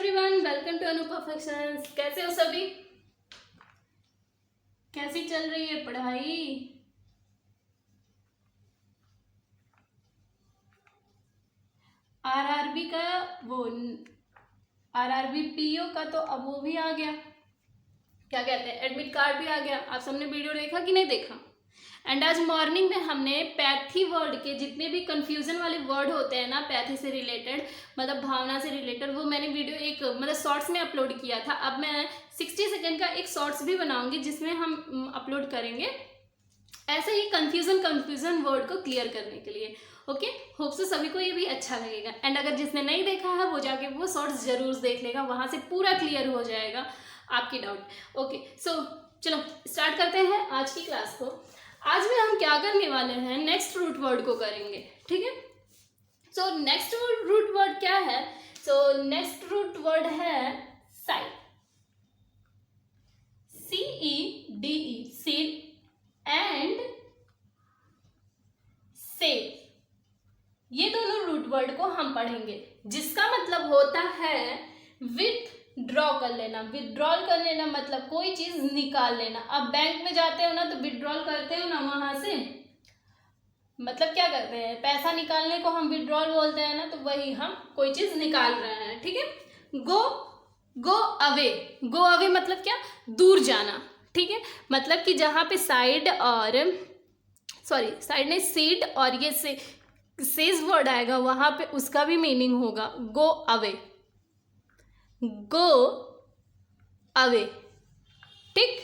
Everyone, welcome to Anu perfections. कैसे हो सभी? कैसी चल रही है पढ़ाई? आरआरबी का वो आरआरबी पीओ का तो अब वो भी आ गया, क्या कहते हैं, एडमिट कार्ड भी आ गया। आप सबने वीडियो देखा कि नहीं देखा? एंड आज मॉर्निंग में हमने पैथी वर्ड के जितने भी कंफ्यूजन वाले वर्ड होते हैं ना, पैथी से रिलेटेड, मतलब भावना से रिलेटेड, वो मैंने वीडियो एक मतलब शॉर्ट्स में अपलोड किया था। अब मैं 60 सेकेंड का एक शॉर्ट्स भी बनाऊंगी जिसमें हम अपलोड करेंगे ऐसे ही कंफ्यूजन वर्ड को क्लियर करने के लिए। ओके, होप सो सभी को ये भी अच्छा लगेगा। एंड अगर जिसने नहीं देखा है वो जाके वो शॉर्ट्स जरूर देख लेगा, वहां से पूरा क्लियर हो जाएगा आपकी डाउट। ओके, सो चलो स्टार्ट करते हैं आज की क्लास को। आज में हम क्या करने वाले हैं, नेक्स्ट रूट वर्ड को करेंगे। ठीक है, सो नेक्स्ट रूट वर्ड क्या है? सो नेक्स्ट रूट वर्ड है side, CEDE, seed and save. ये दोनों रूट वर्ड को हम पढ़ेंगे, जिसका मतलब होता है विथड्रॉ कर लेना। विथड्रॉल कर लेना मतलब कोई चीज निकाल लेना। अब बैंक में जाते हो ना तो विथड्रॉल करते हो ना, वहां से मतलब क्या करते हैं, पैसा निकालने को हम विथड्रॉल बोलते हैं ना, तो वही हम कोई चीज निकाल रहे हैं। ठीक है, गो अवे। गो अवे मतलब क्या? दूर जाना। ठीक है, मतलब कि जहां पे साइड और साइड नहीं, सीड और ये सेज वर्ड आएगा, वहां पे उसका भी मीनिंग होगा गो अवे, गो अवे। ठीक,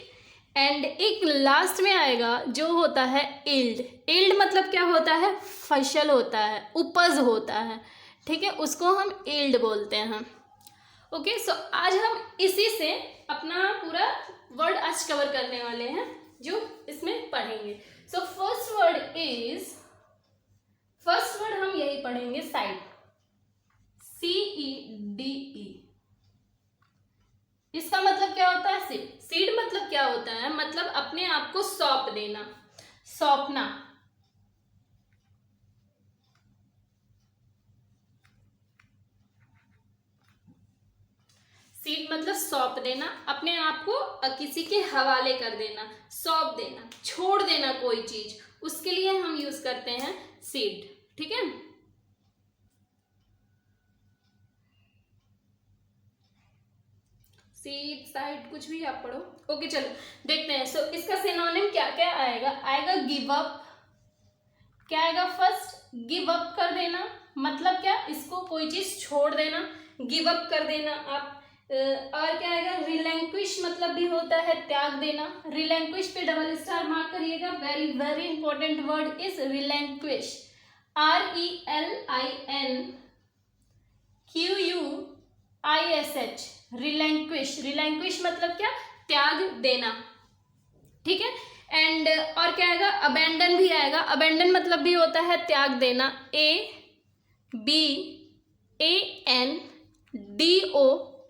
एंड एक लास्ट में आएगा जो होता है इल्ड। इल्ड मतलब क्या होता है? फसल होता है, उपज होता है। ठीक है, उसको हम इल्ड बोलते हैं। ओके, सो आज हम इसी से अपना पूरा वर्ड आज कवर करने वाले हैं जो इसमें पढ़ेंगे। सो फर्स्ट वर्ड हम यही पढ़ेंगे, साइड, CEDE। इसका मतलब क्या होता है? सीड। सीड मतलब क्या होता है? मतलब अपने आप को सौंप देना, सौंपना। सीड मतलब सौंप देना, अपने आप को किसी के हवाले कर देना, सौंप देना, छोड़ देना कोई चीज, उसके लिए हम यूज करते हैं सीड। ठीक है, सीड, साइड, कुछ भी आप पढ़ो। ओके, चलो देखते हैं। सो इसका सिनोनिम क्या क्या आएगा? आएगा गिव अप। क्या आएगा? फर्स्ट, गिव अप कर देना, मतलब क्या? इसको कोई चीज छोड़ देना, गिव अप कर देना आप। और क्या आएगा? रिलैंक्विश मतलब भी होता है त्याग देना। रिलैंक्विश पे डबल स्टार मार्क करिएगा, very very important word is relinquish, RELINQUISH, relinquish. Relinquish मतलब क्या? त्याग देना। ठीक है, एंड और क्या आएगा? अबेंडन भी आएगा। अबेंडन मतलब भी होता है त्याग देना, ABANDON।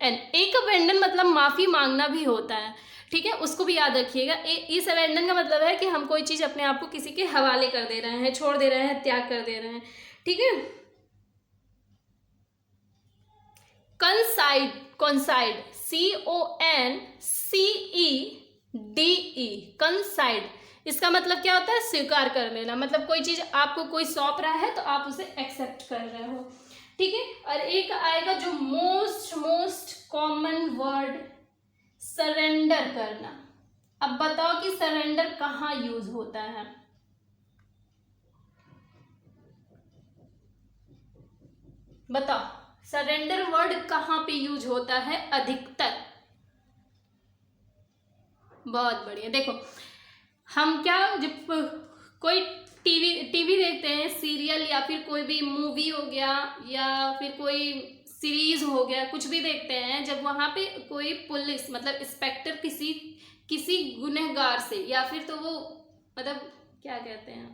एक अबेंडन मतलब माफी मांगना भी होता है। ठीक है, उसको भी याद रखिएगा। इस अबेंडन का मतलब है कि हम कोई चीज अपने आप को किसी के हवाले कर दे रहे हैं, छोड़ दे रहे हैं, त्याग कर दे रहे हैं। ठीक है, कंसाइड, CONCEDE, कंसाइड। इसका मतलब क्या होता है? स्वीकार कर लेना, मतलब कोई चीज आपको कोई सौंप रहा है तो आप उसे एक्सेप्ट कर रहे हो। ठीक है, और एक आएगा जो मोस्ट कॉमन वर्ड, सरेंडर करना। अब बताओ कि सरेंडर कहाँ यूज होता है? बताओ, सरेंडर वर्ड कहाँ पे यूज होता है अधिकतर? बहुत बढ़िया। देखो, हम क्या, जब कोई टीवी देखते हैं, सीरियल या फिर कोई भी मूवी हो गया या फिर कोई सीरीज हो गया, कुछ भी देखते हैं, जब वहां पे कोई पुलिस मतलब इंस्पेक्टर किसी गुनहगार से या फिर तो वो मतलब क्या कहते हैं,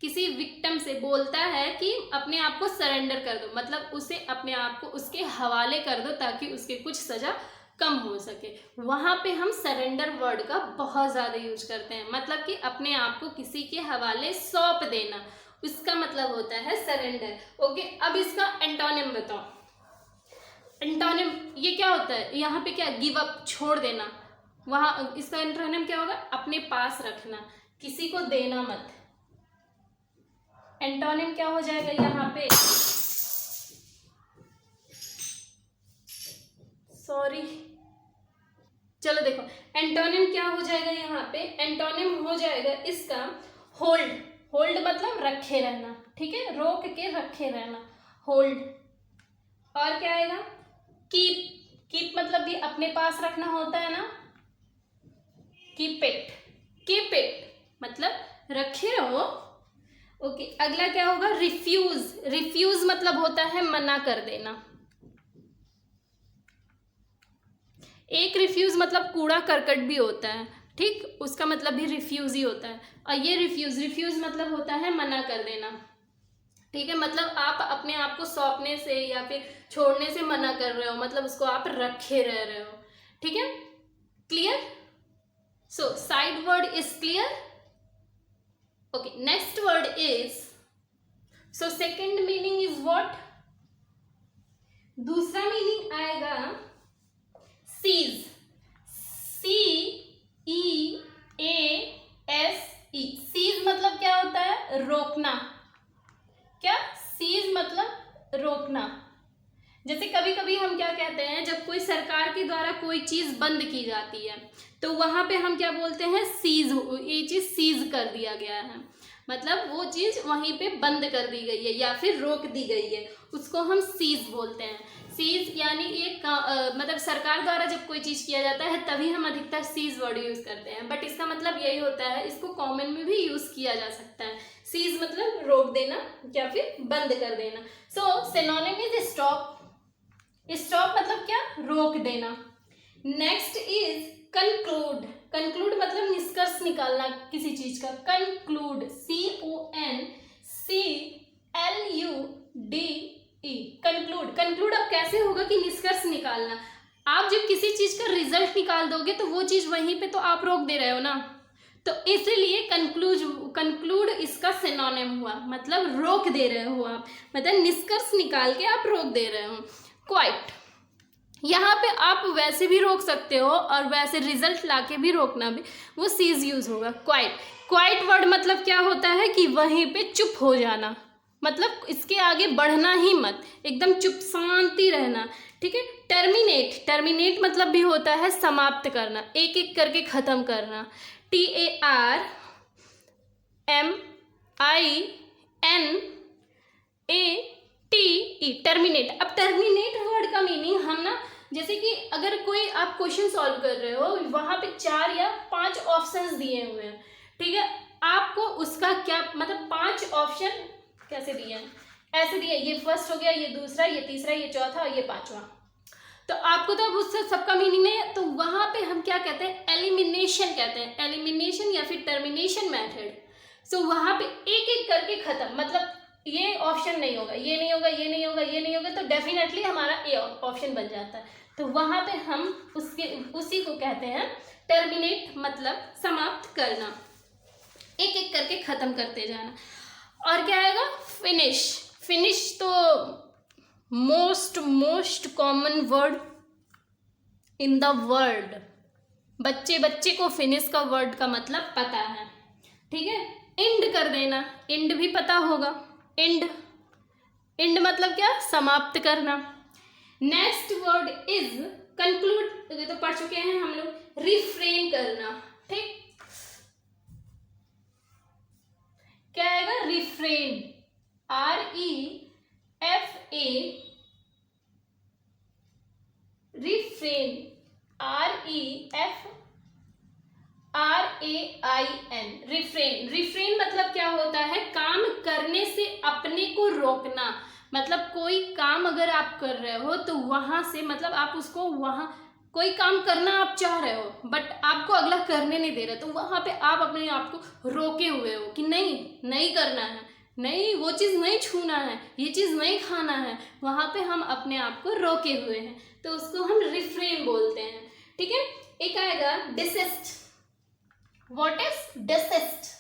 किसी विक्टिम से बोलता है कि अपने आप को सरेंडर कर दो, मतलब उसे अपने आप को उसके हवाले कर दो ताकि उसके कुछ सजा कम हो सके, वहां पे हम सरेंडर वर्ड का बहुत ज्यादा यूज करते हैं। मतलब कि अपने आप को किसी के हवाले सौंप देना, उसका मतलब होता है सरेंडर। ओके, अब इसका एंटोनिम बताओ। एंटोनिम ये क्या होता है यहाँ पे, क्या, गिव अप, छोड़ देना। वहाँ इसका एंटोनिम क्या होगा, अपने पास रखना, किसी को देना मत। एंटोनिम क्या हो जाएगा यहाँ पे, सॉरी, चलो देखो एंटोनिम क्या हो जाएगा यहाँ पे, एंटोनिम हो जाएगा इसका होल्ड। होल्ड मतलब रखे रहना, ठीक है, रोक के रखे रहना, होल्ड। और क्या आएगा, कीप। कीप मतलब भी अपने पास रखना होता है ना, कीप इट। कीप इट मतलब रखे रहो। ओके, अगला क्या होगा, रिफ्यूज। रिफ्यूज मतलब होता है मना कर देना। एक रिफ्यूज मतलब कूड़ा करकट भी होता है, ठीक, उसका मतलब भी रिफ्यूज ही होता है। और ये रिफ्यूज, रिफ्यूज मतलब होता है मना कर देना, ठीक है, मतलब आप अपने आप को सौंपने से या फिर छोड़ने से मना कर रहे हो, मतलब उसको आप रखे रह रहे हो, ठीक है, clear. So side word is clear. Okay, next word is, so second meaning is what, दूसरा मीनिंग आएगा सीज। CEASE। सीज मतलब क्या होता है, रोकना। क्या, सीज मतलब रोकना। जैसे कभी कभी हम क्या कहते हैं, जब कोई सरकार के द्वारा कोई चीज बंद की जाती है तो वहां पे हम क्या बोलते हैं, सीज, ये चीज सीज कर दिया गया है, मतलब वो चीज वहीं पे बंद कर दी गई है या फिर रोक दी गई है, उसको हम सीज बोलते हैं। सीज यानी एक मतलब सरकार द्वारा जब कोई चीज किया जाता है तभी हम अधिकतर सीज वर्ड यूज करते हैं, बट इसका मतलब यही होता है, इसको कॉमन में भी यूज किया जा सकता है। सीज मतलब रोक देना या फिर बंद कर देना। सो सिनोनिम इज स्टॉप। स्टॉप मतलब क्या, रोक देना। Next is conclude. कंक्लूड मतलब निष्कर्ष निकालना किसी चीज का, कंक्लूड, CONCLUDE, कंक्लूड। कंक्लूड अब कैसे होगा कि निष्कर्ष निकालना, आप जब किसी चीज का रिजल्ट निकाल दोगे तो वो चीज वहीं पे तो आप रोक दे रहे हो ना, तो इसलिए कंक्लूड इसका सिनोनिम हुआ, मतलब रोक दे रहे हो आप, मतलब निष्कर्ष निकाल के आप रोक दे रहे हो। क्वाइट, यहाँ पे आप वैसे भी रोक सकते हो और वैसे रिजल्ट लाके भी रोकना भी, वो सीज यूज होगा। क्वाइट, क्वाइट वर्ड मतलब क्या होता है कि वहीं पे चुप हो जाना, मतलब इसके आगे बढ़ना ही मत, एकदम चुप शांति रहना, ठीक है। टर्मिनेट, टर्मिनेट मतलब भी होता है समाप्त करना, एक एक करके खत्म करना, TARMINATE, टर्मिनेट। अब टर्मिनेट वर्ड का मीनिंग हम ना, जैसे कि अगर कोई आप क्वेश्चन सॉल्व कर रहे हो, वहां पे 4 या 5 ऑप्शंस दिए हुए हैं, ठीक है, आपको उसका क्या मतलब 5 ऑप्शन कैसे दिए हैं, ऐसे दिए, ये फर्स्ट हो गया, ये दूसरा, ये तीसरा, ये चौथा और ये पांचवा, तो आपको तो अब उससे सबका मीनिंग नहीं है, तो वहां पे हम क्या कहते हैं, एलिमिनेशन कहते हैं, एलिमिनेशन या फिर टर्मिनेशन मेथड। सो वहां पे एक एक करके खत्म, मतलब ये ऑप्शन नहीं होगा, ये नहीं होगा, ये नहीं होगा, ये नहीं होगा, तो डेफिनेटली हमारा ए ऑप्शन बन जाता है, तो वहां पे हम उसी को कहते हैं टर्मिनेट, मतलब समाप्त करना, एक एक करके खत्म करते जाना। और क्या आएगा, फिनिश। फिनिश तो most common word in the world, बच्चे बच्चे को फिनिश का वर्ड का मतलब पता है, ठीक है। एंड कर देना, एंड भी पता होगा, एंड, एंड मतलब क्या, समाप्त करना। नेक्स्ट वर्ड इज कंक्लूड, ये तो पढ़ चुके हैं हम लोग। रिफ्रेन करना, ठीक, क्या आएगा, refrain, REFA, refrain, REFRAIN, refrain. Refrain मतलब क्या होता है, काम करने से अपने को रोकना, मतलब कोई काम अगर आप कर रहे हो तो वहां से, मतलब आप उसको, वहां कोई काम करना आप चाह रहे हो बट आपको अगला करने नहीं दे रहा, तो वहां पे आप अपने आप को रोके हुए हो कि नहीं, नहीं करना है, नहीं वो चीज़ नहीं छूना है, ये चीज़ नहीं खाना है, वहां पे हम अपने आप को रोके हुए हैं, तो उसको हम रिफ्रेन बोलते हैं, ठीक है। एक आएगा desist. What is desist?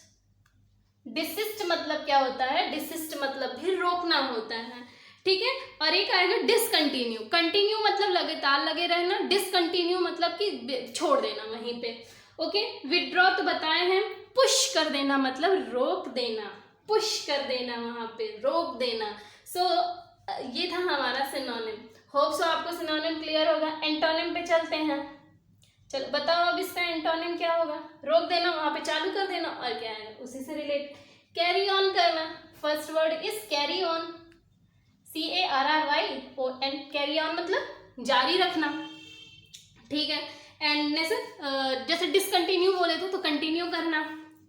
Desist मतलब क्या होता है, डिसिस्ट मतलब भी रोकना होता है, ठीक है। और एक आएगा डिसकंटिन्यू। कंटिन्यू मतलब ताल लगे रहना, डिसकंटिन्यू मतलब कि छोड़ देना वहीं पे। ओके, विड्रॉ तो बताए हैं, पुश कर देना मतलब रोक देना, पुश कर देना वहां पे रोक देना। सो ये था हमारा सिनोनिम। होप सो आपको सिनोनिम क्लियर होगा। एंटोनिम पे चलते हैं। चलो बताओ अब इसका एंटोनिम क्या होगा? रोक देना, वहां पे चालू कर देना, और क्या है उसी से रिलेट कैरी ऑन करना। First word is carry on, CARRYON, carry on मतलब जारी रखना, ठीक है। एंड जैसे डिसकंटिन्यू बोले थे तो कंटिन्यू करना,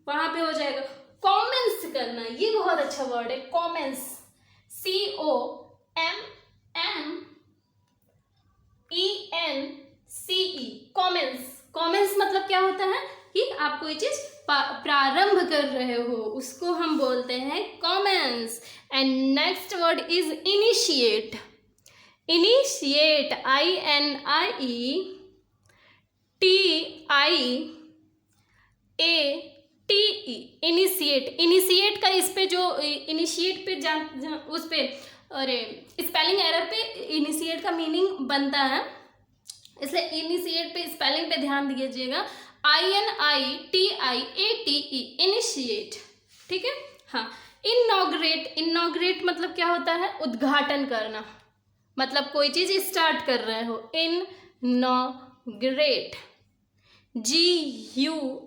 वहां पे हो जाएगा। कॉमेंस करना, ये बहुत अच्छा वर्ड है, कॉमेंस, COMMENCE, कॉमेंस। कॉमेंस मतलब क्या होता है कि आप कोई चीज प्रारंभ कर रहे हो, उसको हम बोलते हैं commons. And next word is initiate, initiate, INITIATE, initiate. Initiate का इस पे जो इनिशिएट पे उस पे, अरे स्पेलिंग एरर पे इनिशिएट का मीनिंग बनता है, इसलिए इनिशिएट पे स्पेलिंग पे ध्यान दीजिएगा, INITIATE, इनिशिएट, ठीक है। हाँ, इनॉग्रेट, इनॉग्रेट मतलब क्या होता है? उद्घाटन करना, मतलब कोई चीज स्टार्ट कर रहे हो, इनॉग्रेट, GURATE,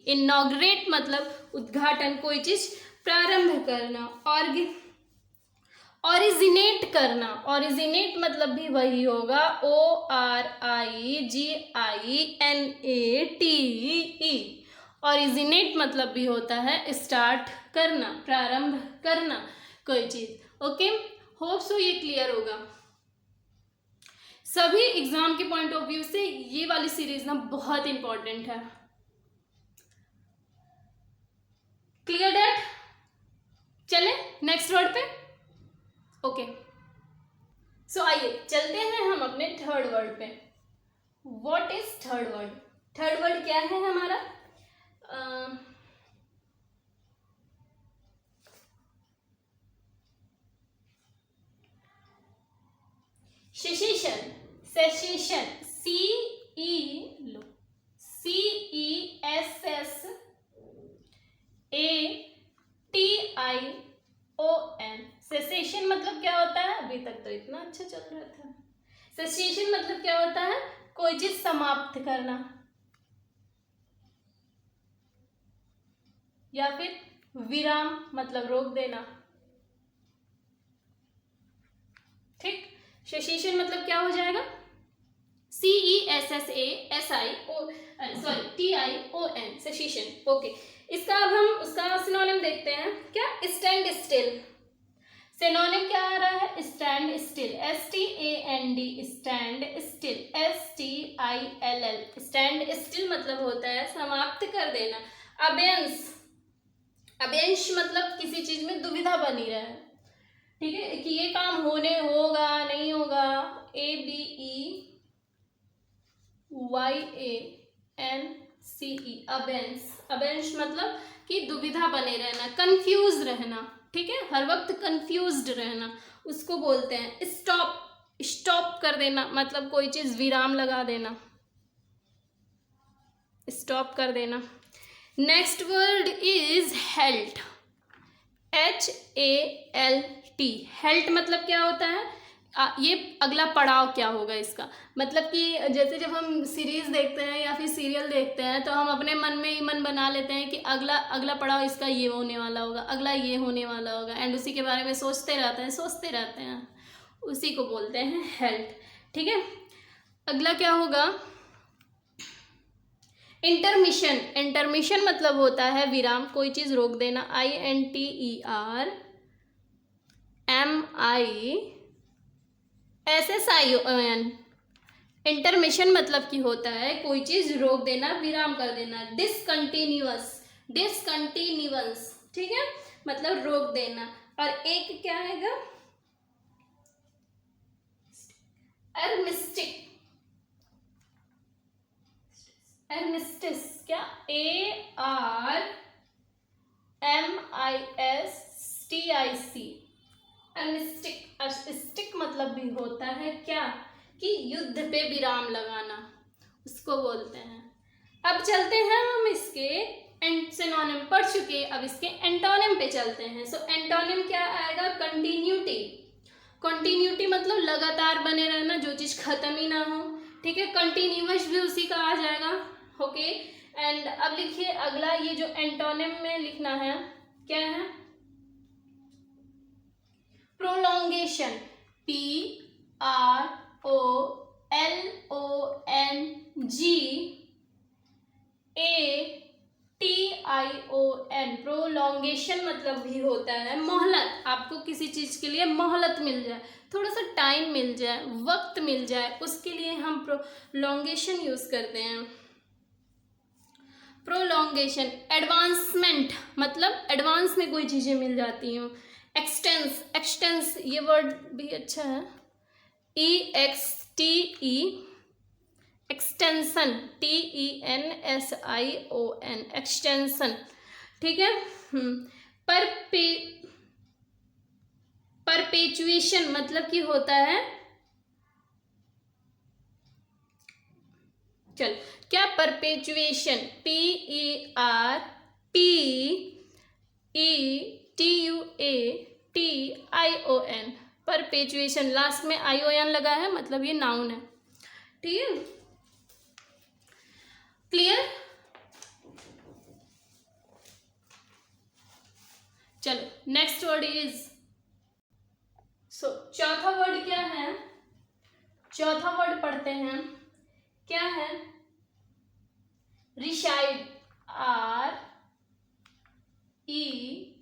इनॉग्रेट मतलब उद्घाटन, कोई चीज प्रारंभ करना। ओरिजिनेट करना, ओरिजिनेट मतलब भी वही होगा, ORIGINATE, ओरिजिनेट मतलब भी होता है स्टार्ट करना, प्रारंभ करना कोई चीज। ओके, होप सो ये क्लियर होगा। सभी एग्जाम के पॉइंट ऑफ व्यू से ये वाली सीरीज ना बहुत इंपॉर्टेंट है। Clear that? चले नेक्स्ट वर्ड पे। ओके, सो आइए चलते हैं हम अपने थर्ड वर्ड पे। What is third word? Third word क्या है हमारा? सेसेशन, सेसेशन, CESSATION, सेसेशन मतलब क्या होता है? अभी तक तो इतना अच्छा चल रहा था। सेसेशन मतलब क्या होता है? कोई चीज समाप्त करना या फिर विराम मतलब रोक देना, ठीक। सेसेशन मतलब क्या हो जाएगा? CESSASION, cessation. ओके, इसका अब हम उसका सिनोनिम देखते हैं। क्या? Stand still. सिनोनिम क्या आ रहा है? Stand still, STAND, stand still, STILL, stand still मतलब होता है समाप्त कर देना। अबेंस, अबेंश मतलब किसी चीज में दुविधा बनी रहे, ठीक है, कि ये काम होगा नहीं होगा, ABEYANCE, अबेंस। अबेंश मतलब कि दुविधा बने रहना, कंफ्यूज रहना, ठीक है, हर वक्त कंफ्यूज्ड रहना, उसको बोलते हैं स्टॉप। स्टॉप कर देना मतलब कोई चीज विराम लगा देना, स्टॉप कर देना। नेक्स्ट वर्ड इज हेल्ट, HALT, हेल्ट मतलब क्या होता है? ये अगला पड़ाव क्या होगा इसका? मतलब कि जैसे जब हम सीरीज देखते हैं या फिर सीरियल देखते हैं तो हम अपने मन में ही मन बना लेते हैं कि अगला पड़ाव इसका ये होने वाला होगा, अगला ये होने वाला होगा, एंड उसी के बारे में सोचते रहते हैं, उसी को बोलते हैं हेल्ट, ठीक है। अगला क्या होगा? इंटरमिशन, इंटरमिशन मतलब होता है विराम, कोई चीज रोक देना, INTERMISSION, इंटरमिशन मतलब कि होता है कोई चीज रोक देना, विराम कर देना। डिसकंटिन्यूअस, डिसकंटिन्यूअस, ठीक है, मतलब रोक देना। और एक क्या आएगा? एर्मिस्टिक, एर्मिस्टिस, क्या? ARMISTIC, स्टिक मतलब भी होता है क्या, कि युद्ध पे विराम लगाना, उसको बोलते हैं। अब चलते हैं हम इसके सिनोनिम पढ़ चुके, अब इसके एंटोनिम पे चलते हैं। सो एंटोनिम क्या आएगा, कंटिन्यूटी। कंटिन्यूटी मतलब लगातार बने रहना, जो चीज खत्म ही ना हो, ठीक है। कंटिन्यूअस भी उसी का आ जाएगा, ओके। एंड अब लिखिए अगला, ये जो एंटोनिम में लिखना है क्या है, प्रोलॉन्गेशन, PROLONGATION, प्रोलॉन्गेशन मतलब भी होता है मोहलत। आपको किसी चीज के लिए मोहलत मिल जाए, थोड़ा सा टाइम मिल जाए, वक्त मिल जाए, उसके लिए हम प्रोलॉन्गेशन यूज करते हैं। प्रोलॉन्गेशन, एडवांसमेंट मतलब एडवांस में कोई चीजें मिल जाती हूँ। एक्सटेंस, ये वर्ड भी अच्छा है, EXTE, एक्सटेंशन, TENSION, एक्सटेंशन, ठीक है। परपेचुएशन मतलब कि होता है, चल क्या, परपेचुएशन, PERPETUATION, परपेचुएशन, लास्ट में ION लगा है, मतलब ये नाउन है, ठीक है। क्लियर, चलो नेक्स्ट वर्ड इज, चौथा वर्ड क्या है, चौथा वर्ड पढ़ते हैं, क्या है, रिसाइड, RECEDE,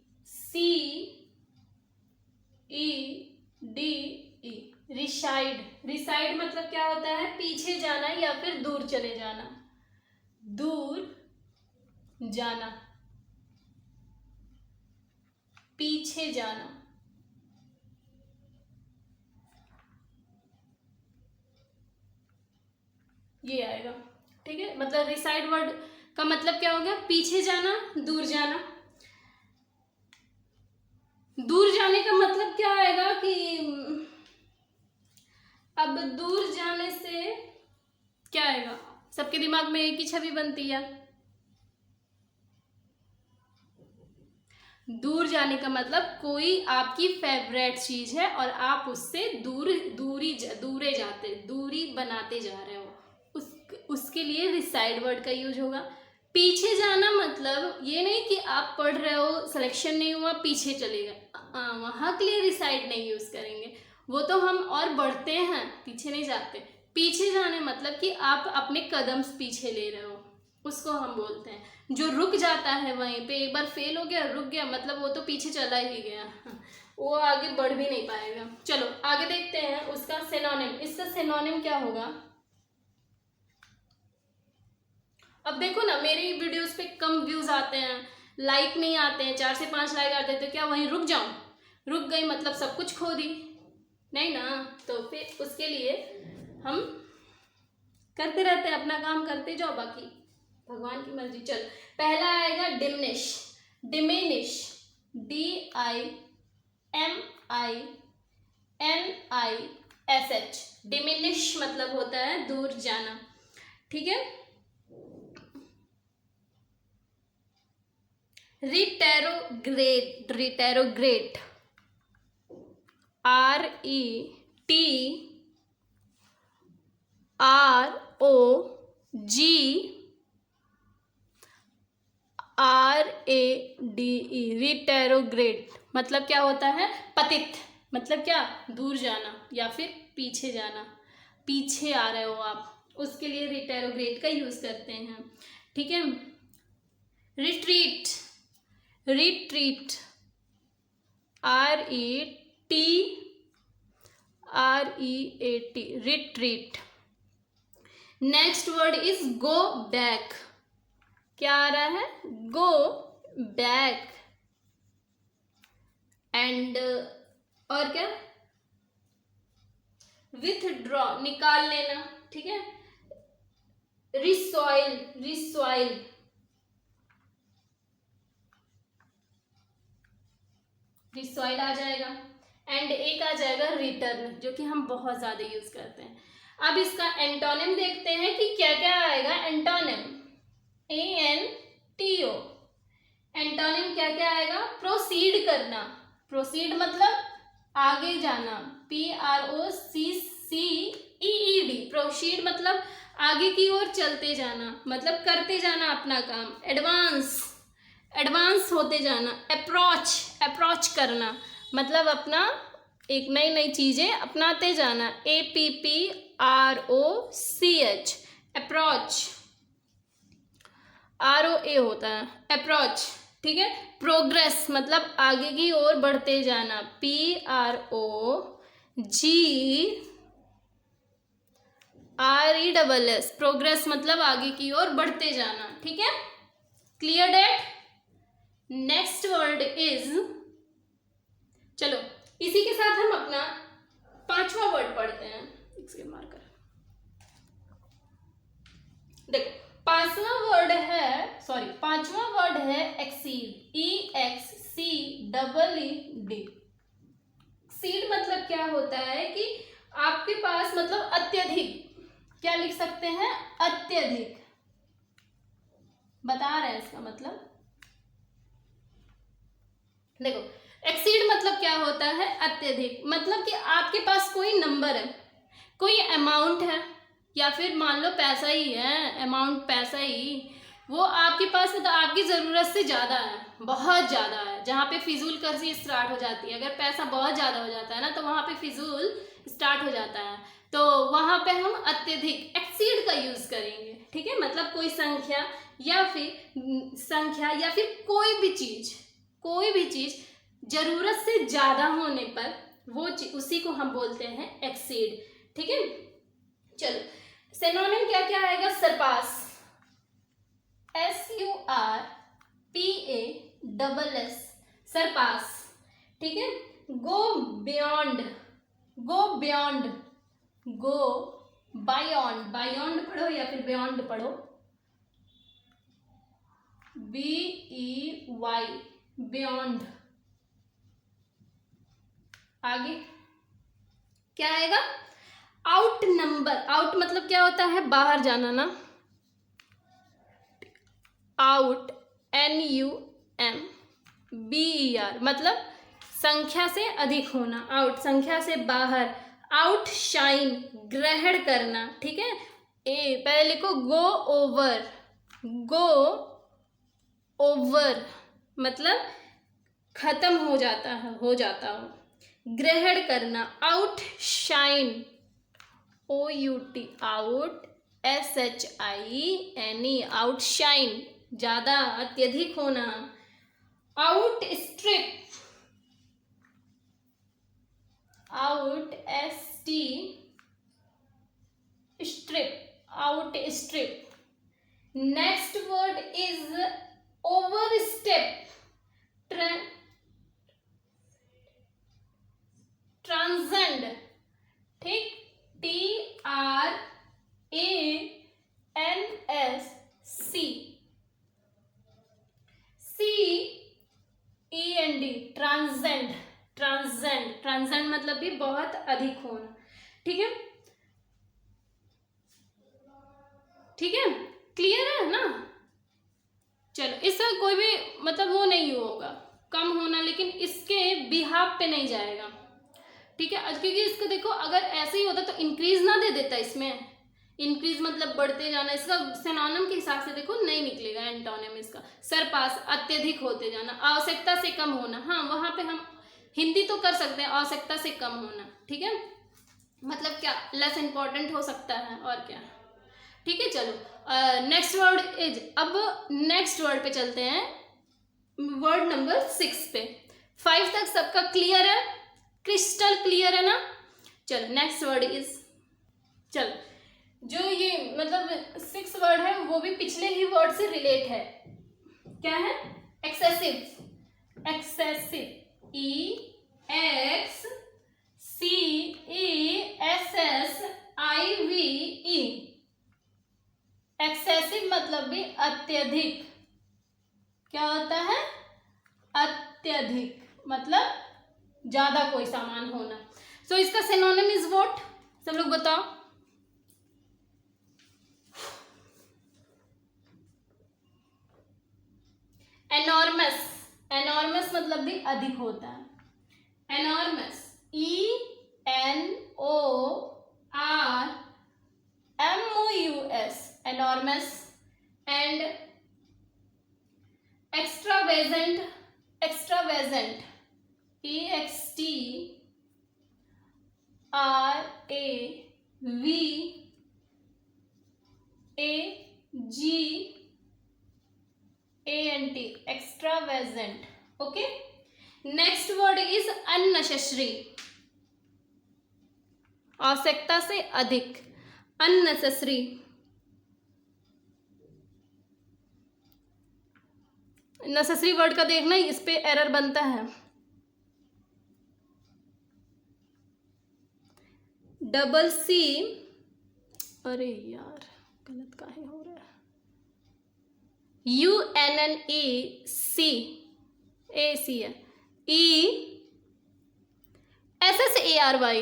रिसाइड। रिसाइड मतलब क्या होता है, पीछे जाना या फिर दूर चले जाना, दूर जाना, पीछे जाना, ये आएगा, ठीक है। मतलब रिसाइड वर्ड का मतलब क्या हो गया, पीछे जाना, दूर जाना। दूर जाने का मतलब क्या आएगा कि अब दूर जाने से क्या आएगा, सबके दिमाग में एक ही छवि बनती है, दूर जाने का मतलब कोई आपकी फेवरेट चीज है और आप उससे दूरी बनाते जा रहे हो, उसके लिए रिसाइड वर्ड का यूज होगा। पीछे जाना मतलब ये नहीं कि आप पढ़ रहे हो, सिलेक्शन नहीं हुआ, पीछे चले गए, वहां के लिए रिसाइड नहीं यूज करेंगे, वो तो हम और बढ़ते हैं, पीछे नहीं जाते। पीछे जाने मतलब कि आप अपने कदम पीछे ले रहे हो, उसको हम बोलते हैं। जो रुक जाता है वहीं पे, एक बार फेल हो गया, रुक गया, मतलब वो तो पीछे चला ही गया, वो आगे बढ़ भी नहीं पाएगा। चलो आगे देखते हैं उसका सिनोनिम। इसका सिनोनिम क्या होगा, अब देखो ना, मेरी वीडियोस पे कम व्यूज आते हैं, लाइक नहीं आते हैं, 4 से 5 लाइक आते हैं, तो क्या वहीं रुक जाऊं, रुक गई मतलब सब कुछ खो दी, नहीं ना। तो फिर उसके लिए हम करते रहते हैं, अपना काम करते जाओ, बाकी भगवान की मर्जी। चल पहला आएगा डिमिनिश, डिमिनिश, DIMINISH, डिमिनिश मतलब होता है दूर जाना, ठीक है। रिटेरोग्रेट, रिटेरोग्रेट, RETEROGRADE, रिटेरोग्रेट मतलब क्या होता है, पतित, मतलब क्या, दूर जाना या फिर पीछे जाना, पीछे आ रहे हो आप, उसके लिए रिटेरोग्रेट का यूज करते हैं, ठीक है। Retreat, retreat, RETREAT, retreat. Next word is go back, क्या आ रहा है, गो बैक। एंड और क्या, विथड्रॉ, निकाल लेना, ठीक है। रिसॉइल, रिसॉइल, रिसॉइल आ जाएगा। एंड एक आ जाएगा रिटर्न, जो कि हम बहुत ज़्यादा यूज़ करते हैं। अब इसका एंटोनिम देखते हैं कि क्या क्या आएगा। एंटोनिम ANTO, एंटोनिम क्या क्या आएगा। प्रोसीड करना, प्रोसीड मतलब आगे जाना, PROCEED, प्रोसीड मतलब आगे की ओर चलते जाना, मतलब करते जाना अपना काम। एडवांस, एडवांस होते जाना। अप्रोच, अप्रोच करना मतलब अपना एक नई नई चीज़ें अपनाते जाना। APPROCH, अप्रोच, ROA होता है अप्रोच, ठीक है। प्रोग्रेस मतलब आगे की ओर बढ़ते जाना, PROGRESS, प्रोग्रेस मतलब आगे की ओर बढ़ते जाना, ठीक है। Clear that. Next word is, चलो इसी के साथ हम अपना 5वां वर्ड पढ़ते हैं। इसके मार्कर देखो, 5वां वर्ड है एक्सीड, EXCEED। एक्सीड मतलब क्या होता है कि आपके पास मतलब अत्यधिक, क्या लिख सकते हैं, अत्यधिक, बता रहे हैं इसका मतलब। देखो एक्सीड मतलब क्या होता है, अत्यधिक, मतलब कि आपके पास कोई नंबर है, कोई अमाउंट है, या फिर मान लो पैसा ही है, अमाउंट पैसा ही, वो आपके पास मतलब आपकी ज़रूरत से ज़्यादा है, बहुत ज़्यादा है, जहाँ पे फिजूल कर्जी स्टार्ट हो जाती है। अगर पैसा बहुत ज़्यादा हो जाता है ना, तो वहाँ पे फिजूल स्टार्ट हो जाता है, तो वहाँ पे हम अत्यधिक एक्सीड का यूज़ करेंगे, ठीक है। मतलब कोई संख्या या फिर कोई भी चीज़ ज़रूरत से ज़्यादा होने पर वो उसी को हम बोलते हैं एक्सीड, ठीक है। चलो सिनोनिम क्या क्या आएगा। सरपास, SURPASS, सरपास, ठीक है। गो बियॉन्ड, गो बायॉन्ड पढ़ो या फिर बियॉन्ड पढ़ो, BEY, बियॉन्ड। आगे क्या आएगा। आउट नंबर, आउट मतलब क्या होता है, बाहर जाना ना, आउट NUMBER मतलब संख्या से अधिक होना, आउट संख्या से बाहर। आउट शाइन, ग्रहण करना, ठीक है। पहले लिखो गो ओवर मतलब खत्म हो जाता हो। ग्रहण करना, out shine, OUT, out SHINE, out shine ज्यादा, अत्यधिक होना। Out strip, out strip. Next word is over step, transcend, ठीक, TRANSCEND, ट्रांसेंड मतलब भी बहुत अधिक होना, ठीक है। क्लियर है ना। चलो इसका कोई भी मतलब वो नहीं होगा, कम होना, लेकिन इसके बिहाफ पे नहीं जाएगा, ठीक है। क्योंकि इसको देखो, अगर ऐसे ही होता तो इंक्रीज ना दे देता, इसमें इंक्रीज मतलब बढ़ते जाना, इसका सिनोनिम के हिसाब से देखो नहीं निकलेगा एंटोनिम इसका। सरपास, अत्यधिक होते जाना। आवश्यकता से कम होना, हाँ वहां पे हम हिंदी तो कर सकते हैं, आवश्यकता से कम होना, ठीक है। मतलब क्या, लेस इंपॉर्टेंट हो सकता है, और क्या, ठीक है। चलो नेक्स्ट वर्ड इज, अब नेक्स्ट वर्ड पे चलते हैं, वर्ड नंबर 6 पे। 5 तक सबका क्लियर है, क्रिस्टल क्लियर है ना। चलो नेक्स्ट वर्ड इज, चलो जो ये मतलब 6 वर्ड है वो भी पिछले ही वर्ड से रिलेट है। क्या है, एक्सेसिव, EXCESSIVE, एक्सेसिव मतलब भी अत्यधिक। क्या होता है, अत्यधिक मतलब ज्यादा कोई सामान होना। सो इसका सिनोनिम इज व्हाट, सब लोग बताओ। एनॉर्मस, एनॉर्मस मतलब भी अधिक होता है। Enormous, ENORMOUS, enormous. And extravagant, extravagant, EXTRAVAGANT, extravagant। Okay, next word is unnecessary, आवश्यकता से अधिक, अननेसेसरी। नेसेसरी वर्ड का देखना, इस पे एरर बनता है। डबल सी, अरे यार गलत काहे हो रहा है, UNNEC, AC है, ESSARY,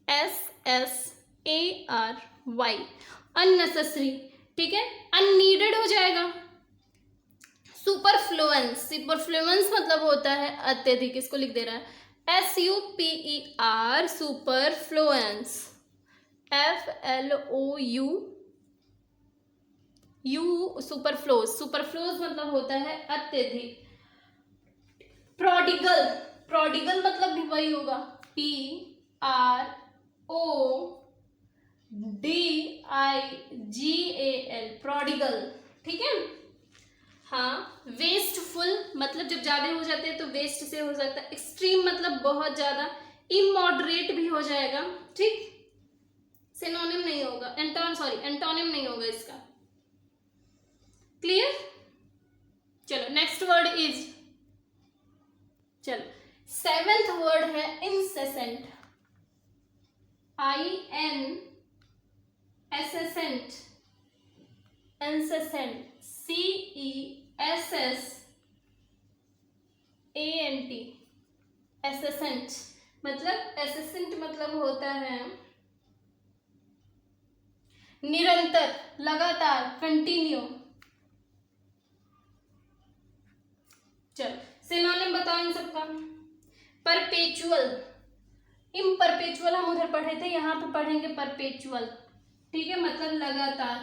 SSARY, अननेसेसरी। ठीक है, अननीडेड हो जाएगा। सुपरफ्लुएंस, सुपरफ्लुएंस मतलब होता है अत्यधिक, इसको लिख दे रहा है SUPER, सुपरफ्लुएंस, FLOU, सुपरफ्लोज, सुपरफ्लोज मतलब होता है अत्यधिक। प्रोडिगल, प्रोडिगल मतलब भी वही होगा, PRODIGAL, प्रोडिगल। ठीक है, हाँ। वेस्टफुल मतलब जब ज्यादा हो जाते हैं तो वेस्ट से हो सकता है। एक्सट्रीम मतलब बहुत ज्यादा। इमॉडरेट भी हो जाएगा। ठीक, सिनोनिम नहीं होगा, एंटोनिम नहीं होगा इसका। क्लियर? चलो नेक्स्ट वर्ड इज, चलो सेवेंथ वर्ड है इंसेसेंट, INSSENT, incessant, CESSANT, एसेसेंट मतलब, एसेसेंट मतलब होता है निरंतर, लगातार, कंटिन्यू। चलो सिनोनिम बताओ इन सबका। परपेचुअल, इम्परपेचुअल हम उधर पढ़े थे, यहाँ पे पढ़ेंगे परपेचुअल। ठीक है, मतलब लगातार,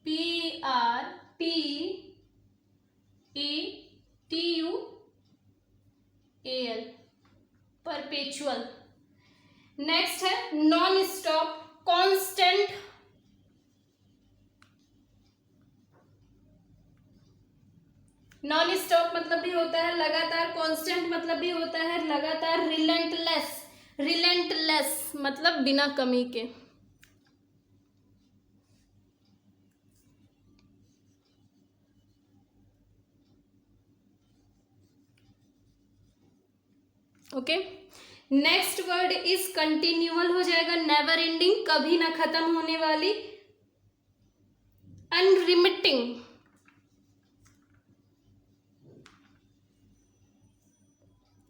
PRPETUAL, परपेचुअल। नेक्स्ट है non stop, constant, non stop मतलब भी होता है लगातार, कांस्टेंट मतलब भी होता है लगातार, रिलेंटलेस, रिलेंटलेस मतलब बिना कमी के। Okay, next word is continual हो जाएगा, नेवर एंडिंग, कभी ना खत्म होने वाली। अनरिमिटिंग,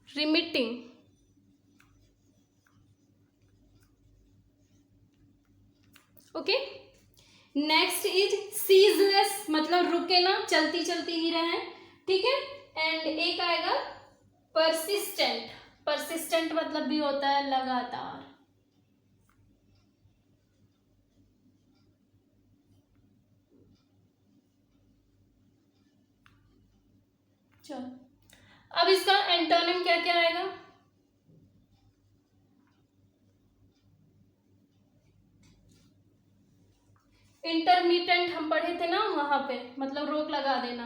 remitting. Okay, next is ceaseless मतलब रुके ना, चलती चलती ही रहे। ठीक है, एंड एक आएगा परसिस्टेंट, परसिस्टेंट मतलब भी होता है लगातार। चलो अब इसका एंटोनिम क्या क्या आएगा। इंटरमीडिएंट हम पढ़े थे ना वहां पे, मतलब रोक लगा देना,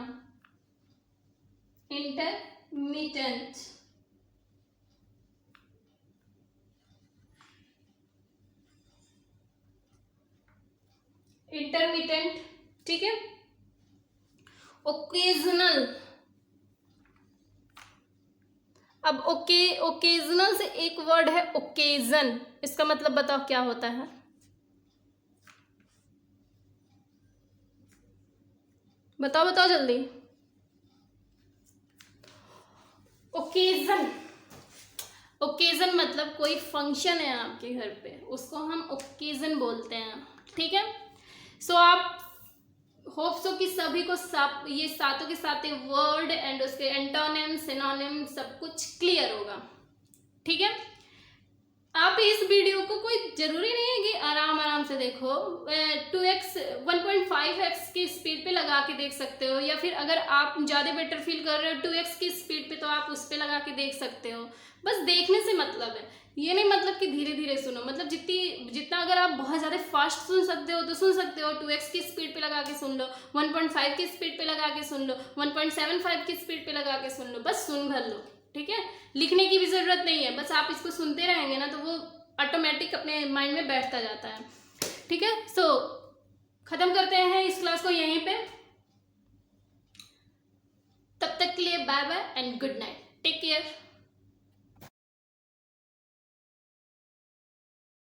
इंटरमीडिएंट। इंटरमीडिएंट, ठीक है। ओकेजनल, अब ओकेजनल से एक वर्ड है ओकेजन, इसका मतलब बताओ क्या होता है। बताओ बताओ जल्दी। ओकेजन, ओकेजन मतलब कोई फंक्शन है आपके घर पे, उसको हम ओकेजन बोलते हैं, ठीक है। सो आप होप सो कि सभी को सब ये सातों के साथ वर्ड एंड उसके एंटोनिम सिनोनिम सब कुछ क्लियर होगा, ठीक है। आप इस वीडियो को कोई जरूरी नहीं है कि आराम आराम से देखो, 2x 1.5x की स्पीड पे लगा के देख सकते हो, या फिर अगर आप ज़्यादा बेटर फील कर रहे हो 2x की स्पीड पे तो आप उस पर लगा के देख सकते हो। बस देखने से मतलब है, ये नहीं मतलब कि धीरे धीरे सुनो, मतलब जितना अगर आप बहुत ज़्यादा फास्ट सुन सकते हो तो सुन सकते हो, 2x की स्पीड पे लगा के सुन लो, 1.5 की स्पीड पे लगा के सुन लो, 1.75 की स्पीड पे लगा के सुन लो, बस सुन भर लो, ठीक है। लिखने की भी ज़रूरत नहीं है, बस आप इसको सुनते रहेंगे ना तो वो ऑटोमेटिक अपने माइंड में बैठता जाता है, ठीक है। सो ख़त्म करते हैं इस क्लास को यहीं पे, तब तक के लिए bye bye and good night, take care.